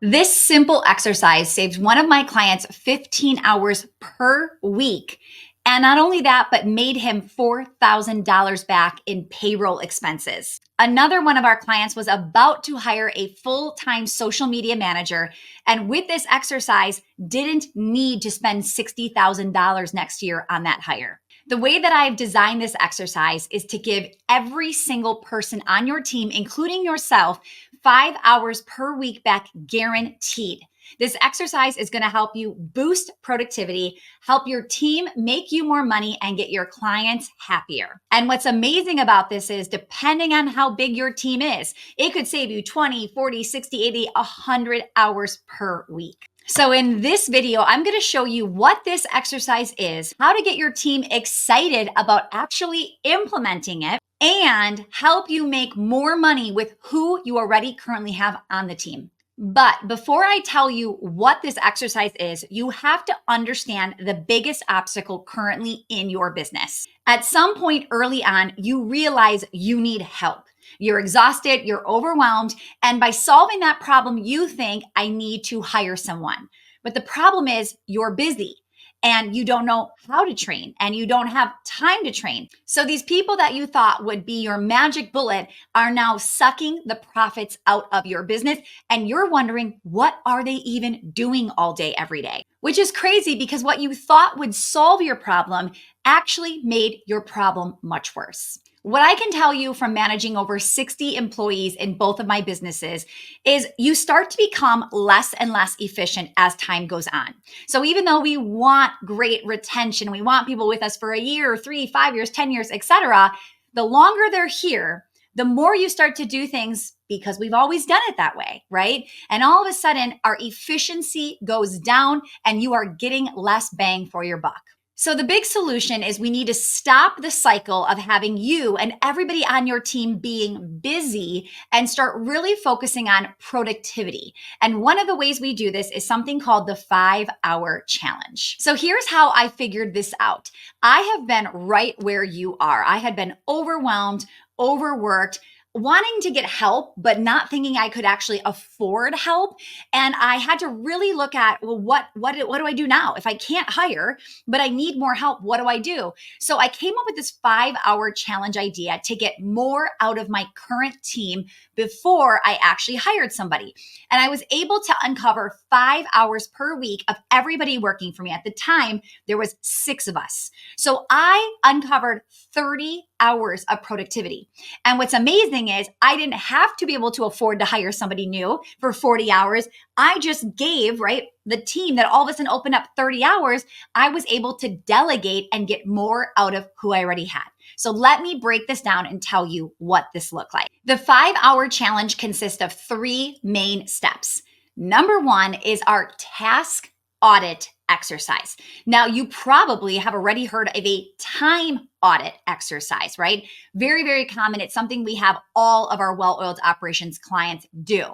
This simple exercise saved one of my clients 15 hours per week. And not only that, but made him $4,000 back in payroll expenses. Another one of our clients was about to hire a full-time social media manager, and with this exercise, didn't need to spend $60,000 next year on that hire. The way that I've designed this exercise is to give every single person on your team, including yourself, 5 hours per week back guaranteed. This exercise is going to help you boost productivity, help your team make you more money, and get your clients happier. And what's amazing about this is, depending on how big your team is, it could save you 20, 40, 60, 80, 100 hours per week. So in this video, I'm going to show you what this exercise is, how to get your team excited about actually implementing it, and help you make more money with who you already currently have on the team. But before I tell you what this exercise is, you have to understand the biggest obstacle currently in your business. At some point early on, you realize you need help. You're exhausted, you're overwhelmed, and by solving that problem, you think, I need to hire someone. But the problem is you're busy and you don't know how to train and you don't have time to train. So these people that you thought would be your magic bullet are now sucking the profits out of your business, and you're wondering, what are they even doing all day, every day? Which is crazy, because what you thought would solve your problem actually made your problem much worse. What I can tell you from managing over 60 employees in both of my businesses is you start to become less and less efficient as time goes on. So even though we want great retention, we want people with us for a year, 3, 5 years, 10 years, etc., the longer they're here, the more you start to do things because we've always done it that way, right? And all of a sudden, our efficiency goes down and you are getting less bang for your buck. So the big solution is we need to stop the cycle of having you and everybody on your team being busy and start really focusing on productivity. And one of the ways we do this is something called the 5-hour challenge. So here's how I figured this out. I have been right where you are. I had been overwhelmed, overworked, wanting to get help, but not thinking I could actually afford help. And I had to really look at, well, what do I do now? If I can't hire, but I need more help, what do I do? So I came up with this 5-hour challenge idea to get more out of my current team before I actually hired somebody. And I was able to uncover 5 hours per week of everybody working for me. At the time, there was 6 of us. So I uncovered 30 hours of productivity. And what's amazing is I didn't have to be able to afford to hire somebody new for 40 hours. I just gave, the team that all of a sudden opened up 30 hours. I was able to delegate and get more out of who I already had. So let me break this down and tell you what this looked like. The 5-hour challenge consists of 3 main steps. Number 1 is our task audit exercise. Now, you probably have already heard of a time audit exercise, right? Very, very common. It's something we have all of our well-oiled operations clients do.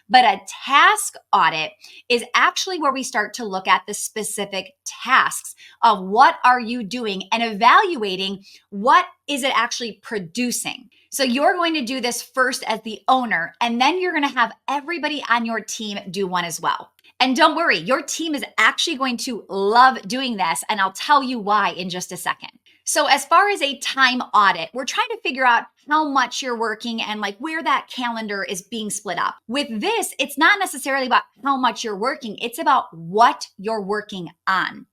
But a task audit is actually where we start to look at the specific tasks of what are you doing and evaluating what is it actually producing. So you're going to do this first as the owner, and then you're going to have everybody on your team do one as well. And don't worry, your team is actually going to love doing this, and I'll tell you why in just a second. So as far as a time audit, we're trying to figure out how much you're working and where that calendar is being split up. With this, it's not necessarily about how much you're working. It's about what you're working on.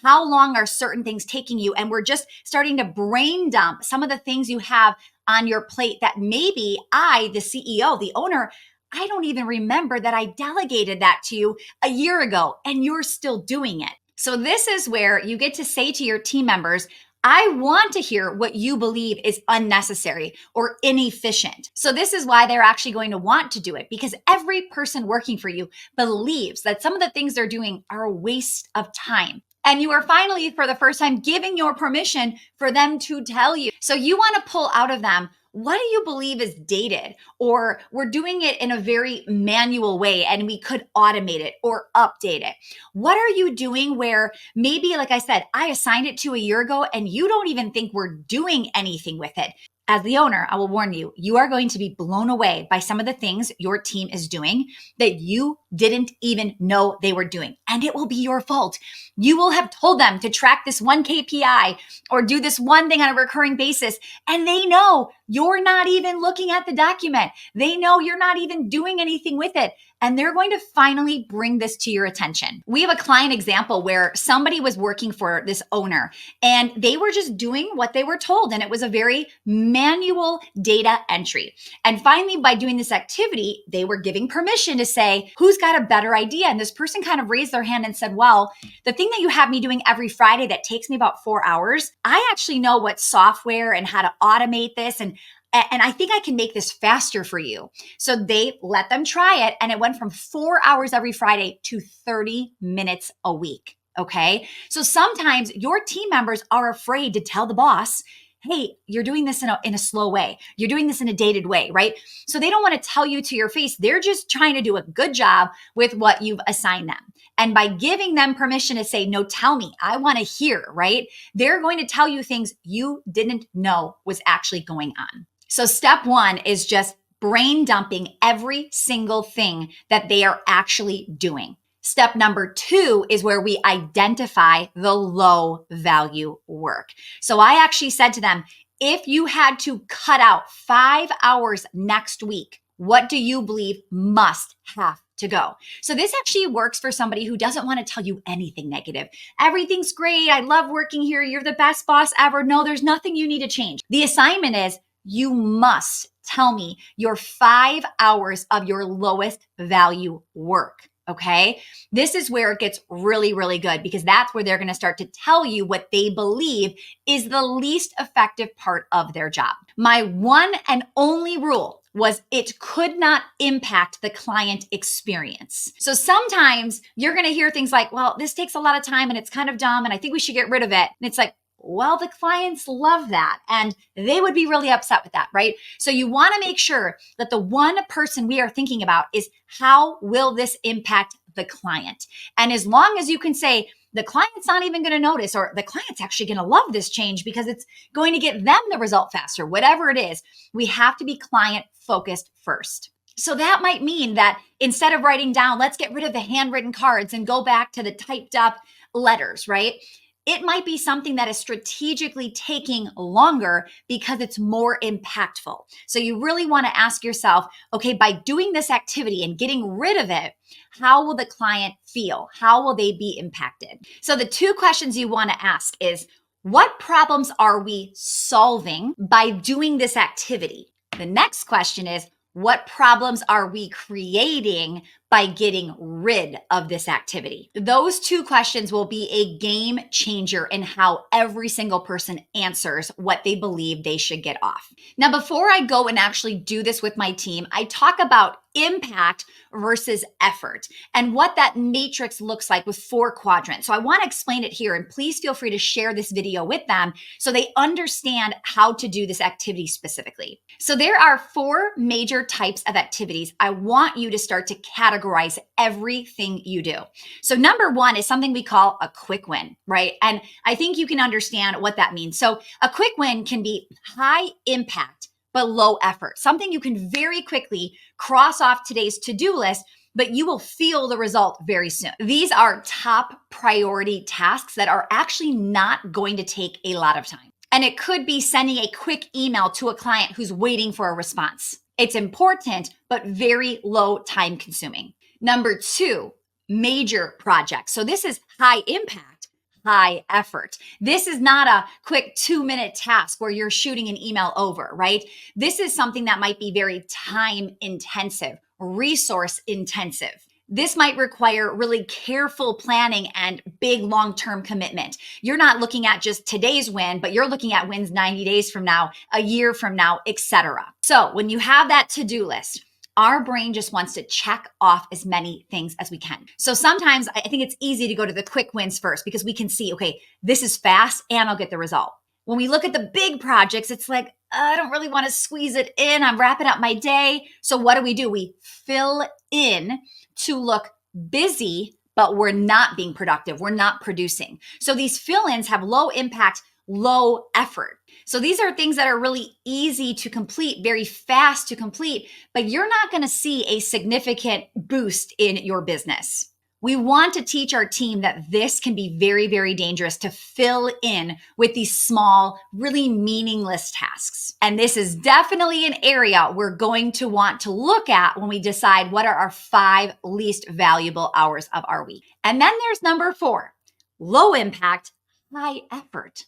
How long are certain things taking you? And we're just starting to brain dump some of the things you have on your plate that maybe I, the CEO, the owner, I don't even remember that I delegated that to you a year ago and you're still doing it. So this is where you get to say to your team members, I want to hear what you believe is unnecessary or inefficient. So this is why they're actually going to want to do it, because every person working for you believes that some of the things they're doing are a waste of time. And you are finally, for the first time, giving your permission for them to tell you. So you want to pull out of them, what do you believe is dated? Or we're doing it in a very manual way and we could automate it or update it. What are you doing where maybe, like I said, I assigned it to a year ago and you don't even think we're doing anything with it? As the owner, I will warn you, you are going to be blown away by some of the things your team is doing that you didn't even know they were doing. And it will be your fault. You will have told them to track this one KPI or do this one thing on a recurring basis. And they know you're not even looking at the document. They know you're not even doing anything with it. And they're going to finally bring this to your attention. We have a client example where somebody was working for this owner and they were just doing what they were told. And it was a very manual data entry. And finally, by doing this activity, they were giving permission to say, who's got a better idea? And this person kind of raised their hand and said, well, the thing that you have me doing every Friday that takes me about 4 hours, I actually know what software and how to automate this. And I think I can make this faster for you. So they let them try it. And it went from 4 hours every Friday to 30 minutes a week. Okay. So sometimes your team members are afraid to tell the boss, hey, you're doing this in a slow way. You're doing this in a dated way, right? So they don't want to tell you to your face. They're just trying to do a good job with what you've assigned them. And by giving them permission to say, no, tell me, I want to hear, right? They're going to tell you things you didn't know was actually going on. So step one is just brain dumping every single thing that they are actually doing. Step number 2 is where we identify the low value work. So I actually said to them, if you had to cut out 5 hours next week, what do you believe must have to go? So this actually works for somebody who doesn't want to tell you anything negative. Everything's great. I love working here. You're the best boss ever. No, there's nothing you need to change. The assignment is you must tell me your 5 hours of your lowest value work. Okay. This is where it gets really, really good because that's where they're going to start to tell you what they believe is the least effective part of their job. My one and only rule was it could not impact the client experience. So sometimes you're going to hear things like, well, this takes a lot of time and it's kind of dumb and I think we should get rid of it. And it's like, well, the clients love that and they would be really upset with that, right? So you want to make sure that the one person we are thinking about is how will this impact the client? And as long as you can say, the client's not even going to notice, or the client's actually going to love this change because it's going to get them the result faster, whatever it is, we have to be client focused first. So that might mean that instead of writing down, let's get rid of the handwritten cards and go back to the typed up letters, right? It might be something that is strategically taking longer because it's more impactful. So you really want to ask yourself, okay, by doing this activity and getting rid of it, how will the client feel? How will they be impacted? So the 2 questions you want to ask is, what problems are we solving by doing this activity? The next question is, what problems are we creating by getting rid of this activity? Those 2 questions will be a game changer in how every single person answers what they believe they should get off. Now, before I go and actually do this with my team, I talk about impact versus effort and what that matrix looks like with 4 quadrants. So I want to explain it here, and please feel free to share this video with them so they understand how to do this activity specifically. So there are 4 major types of activities. I want you to start to categorize everything you do. So number 1 is something we call a quick win, right? And I think you can understand what that means. So a quick win can be high impact, but low effort, something you can very quickly cross off today's to-do list, but you will feel the result very soon. These are top priority tasks that are actually not going to take a lot of time. And it could be sending a quick email to a client who's waiting for a response. It's important, but very low time consuming. Number 2, major projects. So this is high impact, high effort. This is not a quick 2-minute task where you're shooting an email over, right? This is something that might be very time intensive, resource intensive. This might require really careful planning and big long-term commitment. You're not looking at just today's win, but you're looking at wins 90 days from now, a year from now, etc. So when you have that to-do list, our brain just wants to check off as many things as we can. So sometimes I think it's easy to go to the quick wins first because we can see, okay, this is fast and I'll get the result. When we look at the big projects, it's like, I don't really want to squeeze it in. I'm wrapping up my day. So what do? We fill in to look busy, but we're not being productive. We're not producing. So these fill-ins have low impact, low effort. So these are things that are really easy to complete, very fast to complete, but you're not going to see a significant boost in your business. We want to teach our team that this can be very, very dangerous to fill in with these small, really meaningless tasks. And this is definitely an area we're going to want to look at when we decide what are our 5 least valuable hours of our week. And then there's number 4, low impact, high effort.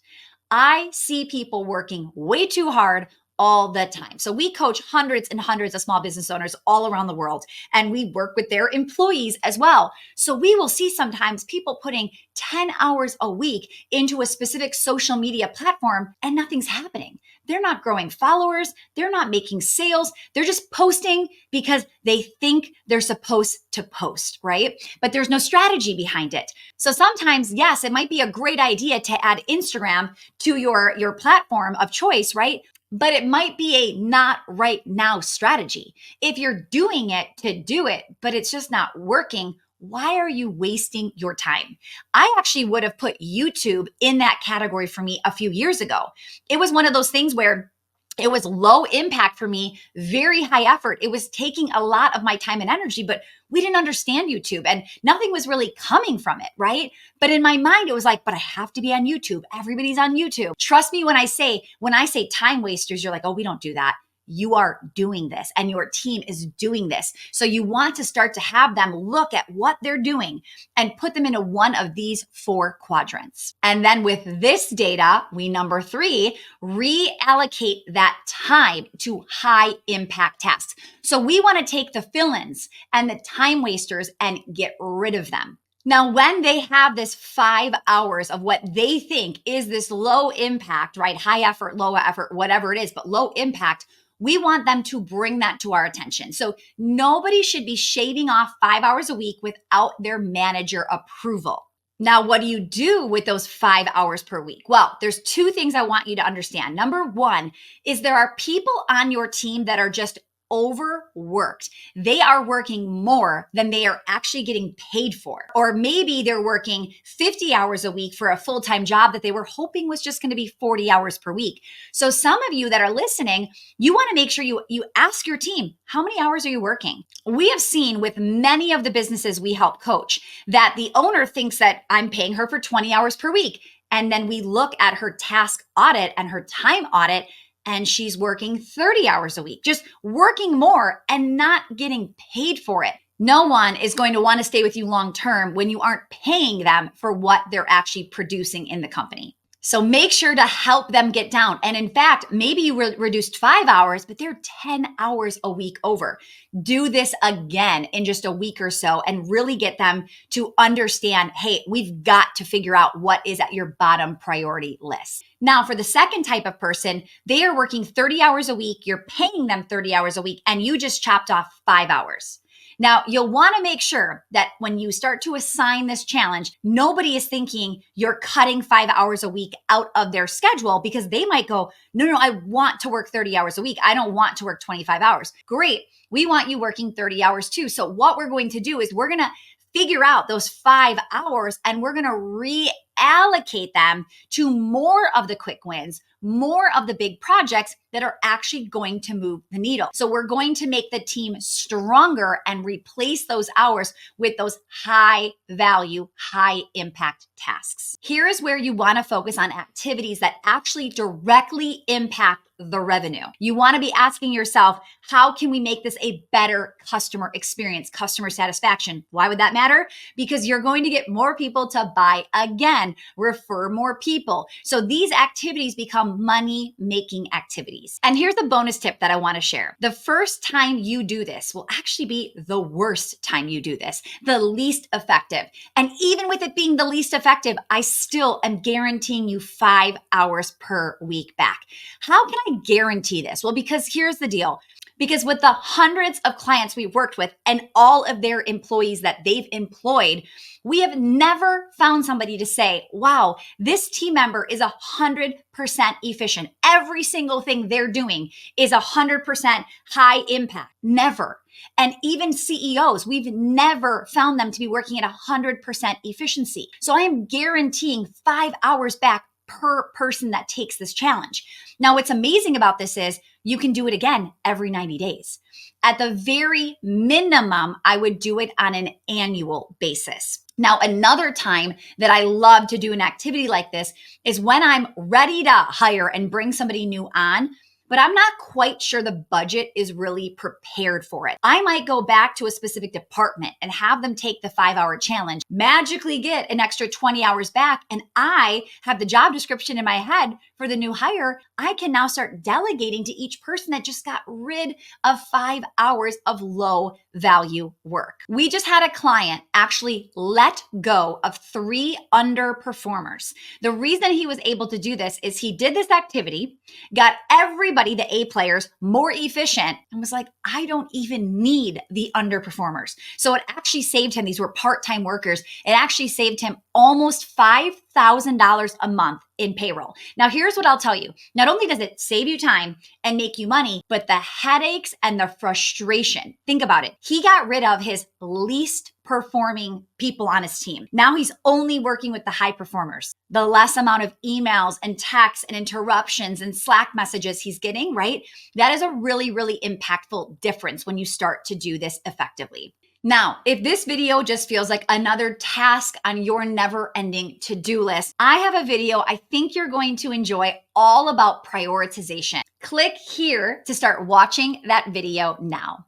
I see people working way too hard all the time. So we coach hundreds and hundreds of small business owners all around the world, and we work with their employees as well. So we will see sometimes people putting 10 hours a week into a specific social media platform and nothing's happening. They're not growing followers. They're not making sales. They're just posting because they think they're supposed to post, right? But there's no strategy behind it. So sometimes, yes, it might be a great idea to add Instagram to your platform of choice, right? But it might be a not right now strategy. If you're doing it to do it, but it's just not working, why are you wasting your time? I actually would have put YouTube in that category for me a few years ago. It was one of those things where it was low impact for me, very high effort. It was taking a lot of my time and energy, but we didn't understand YouTube and nothing was really coming from it, right? But in my mind, it was like, but I have to be on YouTube. Everybody's on YouTube. Trust me when I say time wasters, you're like, oh, we don't do that. You are doing this and your team is doing this. So you want to start to have them look at what they're doing and put them into one of these 4 quadrants. And then with this data, we number 3, reallocate that time to high impact tasks. So we want to take the fill-ins and the time wasters and get rid of them. Now, when they have this 5 hours of what they think is this low impact, right? High effort, low effort, whatever it is, but low impact, we want them to bring that to our attention. So nobody should be shaving off 5 hours a week without their manager approval. Now, what do you do with those 5 hours per week? Well, there's 2 things I want you to understand. Number 1 is there are people on your team that are just overworked. They are working more than they are actually getting paid for. Or maybe they're working 50 hours a week for a full-time job that they were hoping was just going to be 40 hours per week. So some of you that are listening, you want to make sure you ask your team, how many hours are you working? We have seen with many of the businesses we help coach that the owner thinks that I'm paying her for 20 hours per week. And then we look at her task audit and her time audit, and she's working 30 hours a week, just working more and not getting paid for it. No one is going to want to stay with you long term when you aren't paying them for what they're actually producing in the company. So make sure to help them get down. And in fact, maybe you reduced 5 hours, but they're 10 hours a week over. Do this again in just a week or so and really get them to understand, hey, we've got to figure out what is at your bottom priority list. Now, for the second type of person, they are working 30 hours a week. You're paying them 30 hours a week, and you just chopped off 5 hours. Now, you'll want to make sure that when you start to assign this challenge, nobody is thinking you're cutting 5 hours a week out of their schedule, because they might go, no, I want to work 30 hours a week. I don't want to work 25 hours. Great. We want you working 30 hours too. So what we're going to do is we're going to figure out those 5 hours and we're going to reallocate them to more of the quick wins, more of the big projects that are actually going to move the needle. So we're going to make the team stronger and replace those hours with those high value, high impact tasks. Here is where you want to focus on activities that actually directly impact the revenue. You want to be asking yourself, how can we make this a better customer experience, customer satisfaction? Why would that matter? Because you're going to get more people to buy again, refer more people. So these activities become money-making activities. And here's the bonus tip that I want to share. The first time you do this will actually be the worst time you do this, the least effective. And even with it being the least effective, I still am guaranteeing you 5 hours per week back. How can I guarantee this? Well, because here's the deal. Because with the hundreds of clients we've worked with and all of their employees that they've employed, we have never found somebody to say, wow, this team member is 100% efficient. Every single thing they're doing is 100% high impact. Never. And even CEOs, we've never found them to be working at 100% efficiency. So I am guaranteeing 5 hours back per person that takes this challenge. Now, what's amazing about this is you can do it again every 90 days. At the very minimum, I would do it on an annual basis. Now, another time that I love to do an activity like this is when I'm ready to hire and bring somebody new on, but I'm not quite sure the budget is really prepared for it. I might go back to a specific department and have them take the 5-hour challenge, magically get an extra 20 hours back, and I have the job description in my head for the new hire. I can now start delegating to each person that just got rid of 5 hours of low value work. We just had a client actually let go of 3 underperformers. The reason he was able to do this is he did this activity, got everybody, the A players, more efficient, and was like, I don't even need the underperformers. So it actually saved him, these were part-time workers, it actually saved him almost $5,000 a month in payroll. Now, here's what I'll tell you. Not only does it save you time and make you money, but the headaches and the frustration. Think about it. He got rid of his least performing people on his team. Now he's only working with the high performers. The less amount of emails and texts and interruptions and Slack messages he's getting, right? That is a really, really impactful difference when you start to do this effectively. Now, if this video just feels like another task on your never-ending to-do list, I have a video I think you're going to enjoy all about prioritization. Click here to start watching that video now.